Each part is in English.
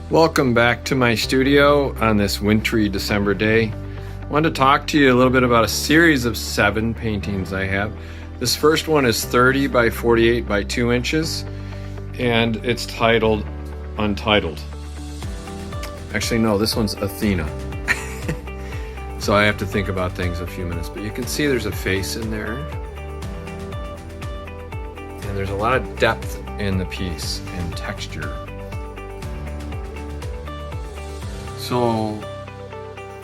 Welcome back to my studio on this wintry December day. I wanted to talk to you a little bit about a series of 7 paintings I have. This first one is 30 by 48 by 2 inches, and it's titled Untitled. Actually, no, this one's Athena. So I have to think about things a few minutes, but you can see there's a face in there. And there's a lot of depth in the piece and texture. So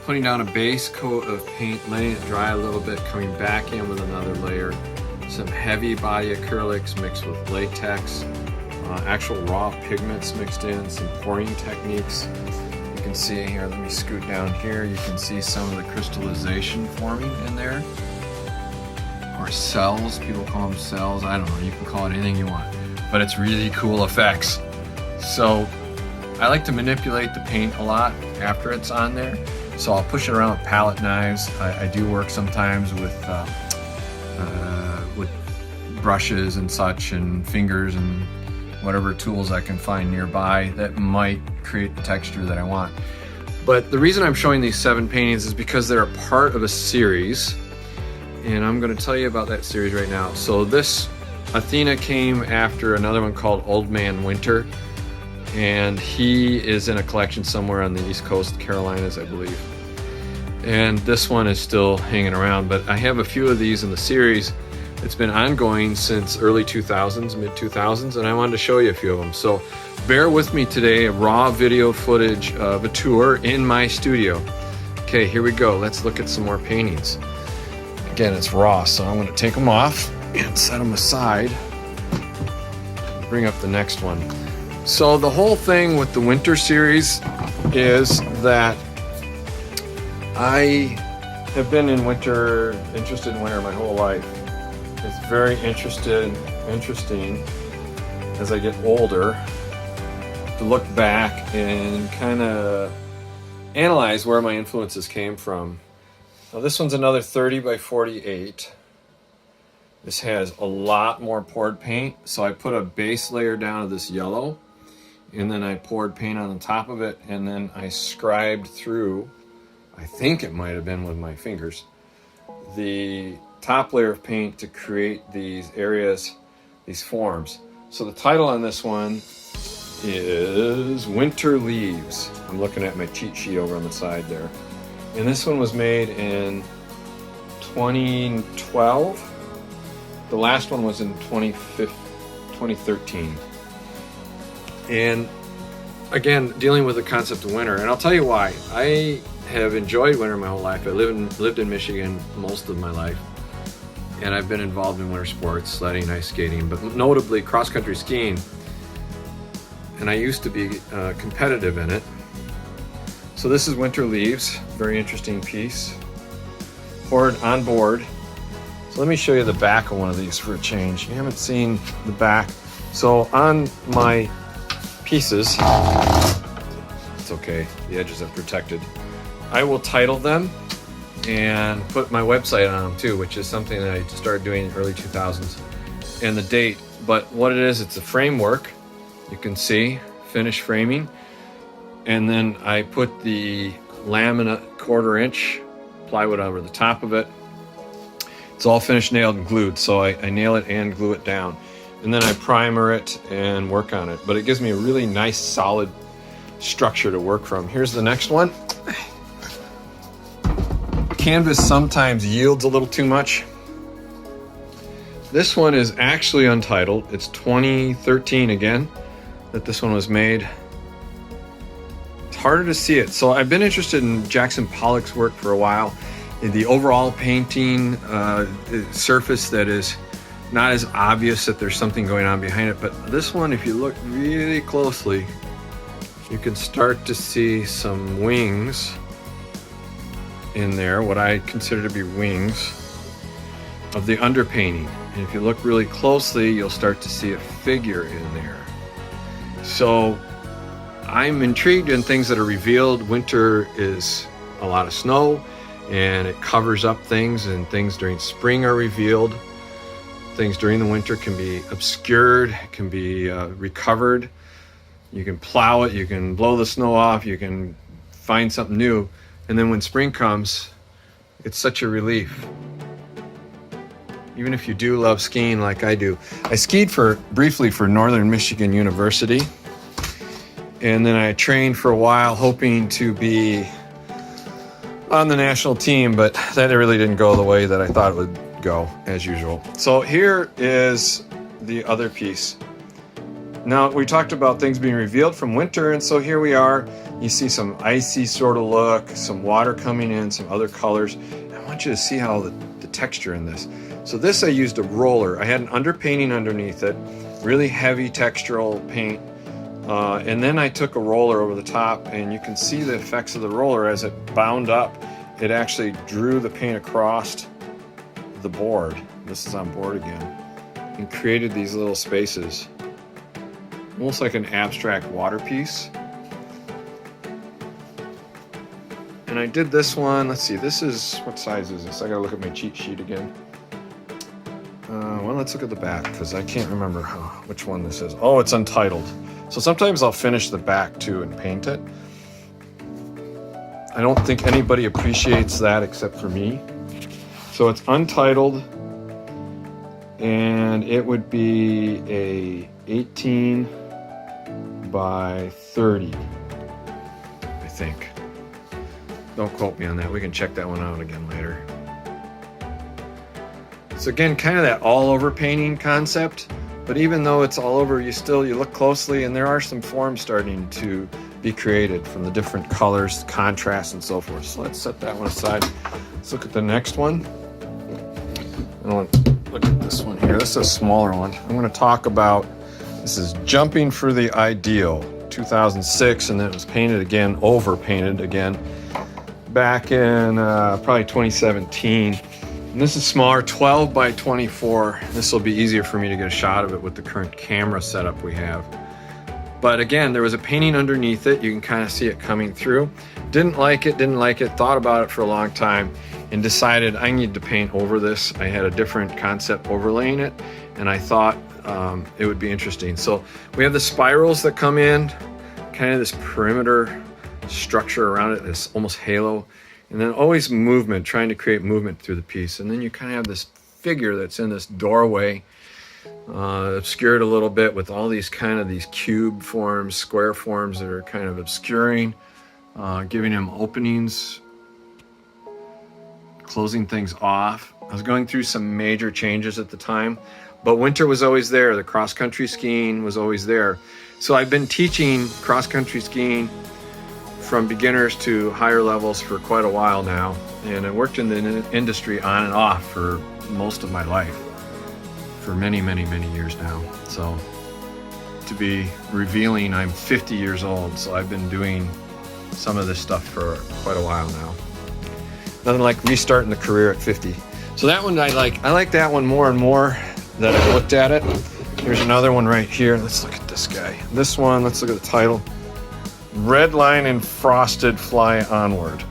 putting down a base coat of paint, letting it dry a little bit, coming back in with another layer, some heavy body acrylics mixed with latex, actual raw pigments mixed in, some pouring techniques. You can see here, let me scoot down here, you can see some of the crystallization forming in there. Or cells, people call them cells, I don't know, you can call it anything you want. But it's really cool effects. So I like to manipulate the paint a lot after it's on there. So I'll push it around with palette knives. I do work sometimes with brushes and such, and fingers and whatever tools I can find nearby that might create the texture that I want. But the reason I'm showing these 7 paintings is because they're a part of a series, and I'm going to tell you about that series right now. So this Athena came after another one called Old Man Winter, and he is in a collection somewhere on the East Coast, Carolinas, I believe. And this one is still hanging around, but I have a few of these in the series. It's been ongoing since early 2000s, mid 2000s, and I wanted to show you a few of them. So bear with me today, a raw video footage of a tour in my studio. Okay, here we go. Let's look at some more paintings. Again, it's raw, so I'm gonna take them off and set them aside. Bring up the next one. So the whole thing with the winter series is that I have been interested in winter my whole life. It's very interesting as I get older to look back and kind of analyze where my influences came from. Now this one's another 30 by 48. This has a lot more poured paint, so I put a base layer down of this yellow, and then I poured paint on the top of it, and then I scribed through, I think it might have been with my fingers, the top layer of paint to create these areas, these forms. So the title on this one is Winter Leaves. I'm looking at my cheat sheet over on the side there. And this one was made in 2012. The last one was in 2013. And again, dealing with the concept of winter. And I'll tell you why. I have enjoyed winter my whole life. I lived in Michigan most of my life. And I've been involved in winter sports, sledding, ice skating, but notably cross-country skiing. And I used to be competitive in it. So this is Winter Leaves, very interesting piece. Poured on board. So let me show you the back of one of these for a change. You haven't seen the back. So on my pieces, it's okay, the edges are protected. I will title them and put my website on them too, which is something that I started doing in the early 2000s, and the date. But what it is, it's a framework. You can see finished framing, and then I put the laminate 1/4 inch plywood over the top of it. It's all finished, nailed, and glued, so I nail it and glue it down, and then I primer it and work on it. But it gives me a really nice solid structure to work from. Here's the next one. Canvas sometimes yields a little too much. This one is actually untitled. It's 2013 again that this one was made. It's harder to see it. So I've been interested in Jackson Pollock's work for a while. The overall painting surface that is not as obvious that there's something going on behind it. But this one, if you look really closely, you can start to see some wings in there, what I consider to be wings of the underpainting. And if you look really closely, you'll start to see a figure in there. So I'm intrigued in things that are revealed. Winter is a lot of snow, and it covers up things, and things during spring are revealed. Things during the winter can be obscured, can be recovered. You can plow it, you can blow the snow off, you can find something new. And then when spring comes, it's such a relief. Even if you do love skiing like I do. I skied briefly for Northern Michigan University. And then I trained for a while hoping to be on the national team, but that really didn't go the way that I thought it would go, as usual. So here is the other piece. Now, we talked about things being revealed from winter, and so here we are. You see some icy sort of look, some water coming in, some other colors. I want you to see how the texture in this. So this I used a roller. I had an underpainting underneath it, really heavy textural paint. And then I took a roller over the top, and you can see the effects of the roller as it bound up. It actually drew the paint across the board. This is on board again, and created these little spaces, almost like an abstract water piece. And I did this one. Let's see, this is, what size is this? I gotta look at my cheat sheet again. Well, let's look at the back, because I can't remember which one this is. Oh, it's untitled. So sometimes I'll finish the back too and paint it. I don't think anybody appreciates that except for me. So it's untitled, and it would be a 18 by 30, I think. Don't quote me on that. We can check that one out again later. So again, kind of that all over painting concept, but even though it's all over, you look closely and there are some forms starting to be created from the different colors, contrast, and so forth. So let's set that one aside. Let's look at the next one. I want to look at this one here. This is a smaller one. I'm going to talk about, this is Jumping for the Ideal, 2006, and then it was painted again, over painted again, back in probably 2017. And this is smaller, 12 by 24. This will be easier for me to get a shot of it with the current camera setup we have. But again, there was a painting underneath it. You can kind of see it coming through. Didn't like it, thought about it for a long time, and decided I need to paint over this. I had a different concept overlaying it, and I thought it would be interesting. So we have the spirals that come in, kind of this perimeter structure around it, this almost halo. And then always movement, trying to create movement through the piece. And then you kind of have this figure that's in this doorway, obscured a little bit with all these cube forms, square forms that are kind of obscuring, giving him openings, closing things off. I was going through some major changes at the time, but winter was always there. The cross-country skiing was always there. So I've been teaching cross-country skiing from beginners to higher levels for quite a while now, and I worked in the industry on and off for most of my life, for many years now. So to be revealing, I'm 50 years old, so I've been doing some of this stuff for quite a while now. Nothing like restarting the career at 50. So that one I like that one more and more that I've looked at it. Here's another one right here. Let's look at this guy. This one, let's look at the title. Red Line and Frosted Fly Onward.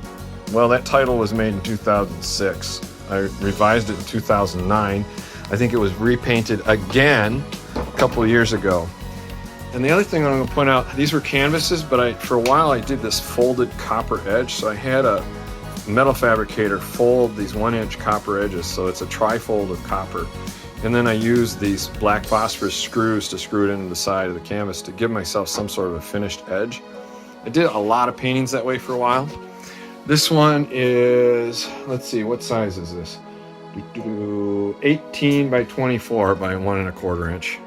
Well, that title was made in 2006. I revised it in 2009. I think it was repainted again a couple of years ago. And the other thing I'm going to point out, these were canvases, but for a while I did this folded copper edge. So I had a metal fabricator fold these 1-inch copper edges, so it's a trifold of copper. And then I used these black phosphorus screws to screw it into the side of the canvas to give myself some sort of a finished edge. I did a lot of paintings that way for a while. This one is, let's see, what size is this? 18 by 24 by 1 1/4 inch.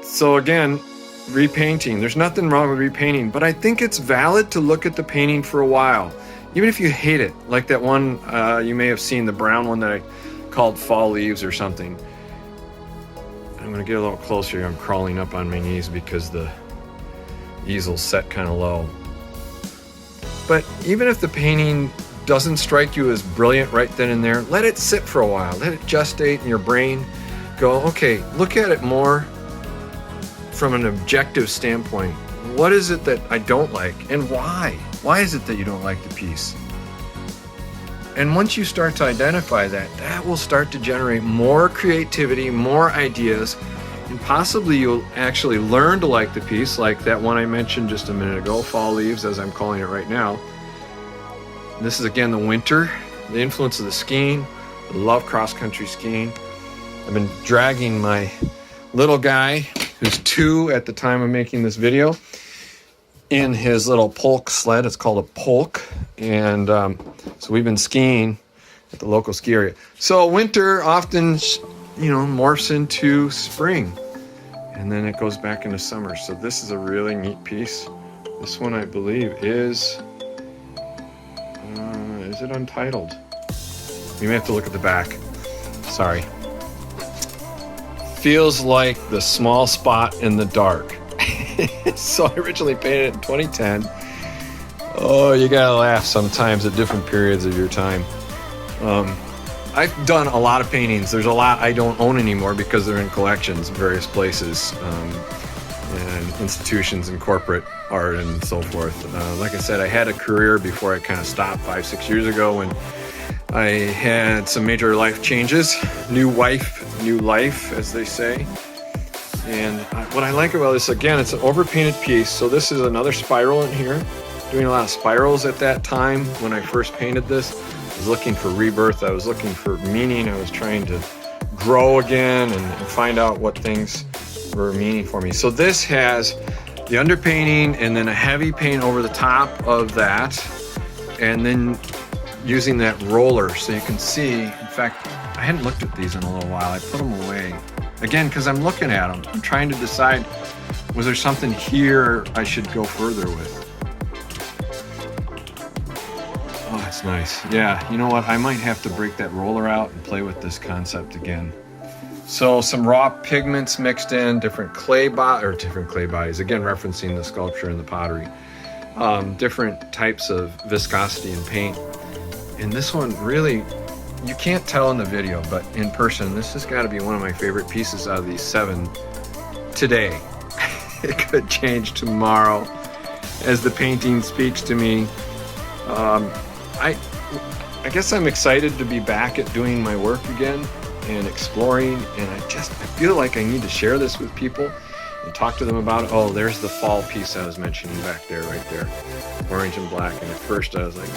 So again, repainting. There's nothing wrong with repainting, but I think it's valid to look at the painting for a while, even if you hate it. Like that one you may have seen, the brown one that I called Fall Leaves or something. I'm going to get a little closer here. I'm crawling up on my knees because the easel's set kind of low. But even if the painting doesn't strike you as brilliant right then and there, let it sit for a while. Let it gestate in your brain. Go, okay, look at it more from an objective standpoint. What is it that I don't like, and why? Why is it that you don't like the piece? And once you start to identify that, that will start to generate more creativity, more ideas, and possibly you'll actually learn to like the piece, like that one I mentioned just a minute ago, Fall Leaves, as I'm calling it right now. This is again the winter, the influence of the skiing. I love cross-country skiing. I've been dragging my little guy, who's 2 at the time of making this video, in his little polk sled. It's called a polk. And so we've been skiing at the local ski area. So winter often, morphs into spring. And then it goes back into summer. So this is a really neat piece. This one, I believe, is it untitled? You may have to look at the back. Sorry. Feels like the small spot in the dark. So I originally painted it in 2010. Oh, you gotta laugh sometimes at different periods of your time. I've done a lot of paintings. There's a lot I don't own anymore because they're in collections in various places, and institutions and corporate art and so forth. Like I said, I had a career before I kind of stopped 5-6 years ago when I had some major life changes. New wife, new life, as they say. And what I like about this, again, it's an overpainted piece. So this is another spiral in here. Doing a lot of spirals at that time when I first painted this. I was looking for rebirth. I was looking for meaning. I was trying to grow again and find out what things were meaning for me. So this has the underpainting and then a heavy paint over the top of that. And then using that roller so you can see. In fact, I hadn't looked at these in a little while. I put them away. Again, because I'm looking at them. I'm trying to decide, was there something here I should go further with? Oh, that's nice. Yeah, you know what? I might have to break that roller out and play with this concept again. So some raw pigments mixed in, different clay bodies, again referencing the sculpture and the pottery. Different types of viscosity and paint. And this one really, you can't tell in the video, but in person, this has got to be one of my favorite pieces out of these 7 today. It could change tomorrow as the painting speaks to me. I guess I'm excited to be back at doing my work again and exploring, and I feel like I need to share this with people and talk to them about it. Oh, there's the fall piece I was mentioning back there, right there. Orange and black, and at first I was like,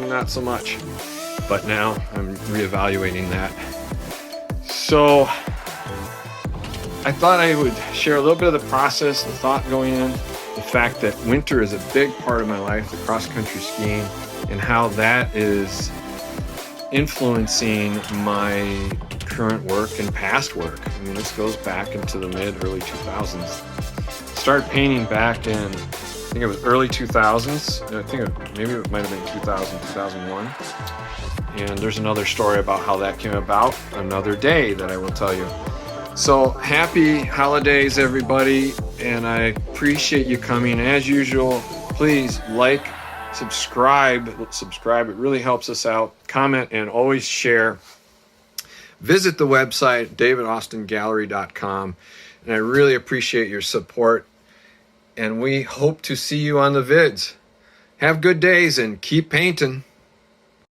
not so much. But now I'm reevaluating that. So I thought I would share a little bit of the process, the thought going in, the fact that winter is a big part of my life, the cross-country skiing, and how that is influencing my current work and past work. I mean, this goes back into the early 2000s. Started painting back in, I think it was early 2000s. I think maybe it might have been 2000, 2001. And there's another story about how that came about another day that I will tell you. So happy holidays, everybody. And I appreciate you coming. As usual, please like, subscribe. It really helps us out. Comment and always share. Visit the website, davidaustingallery.com. And I really appreciate your support. And we hope to see you on the vids. Have good days and keep painting.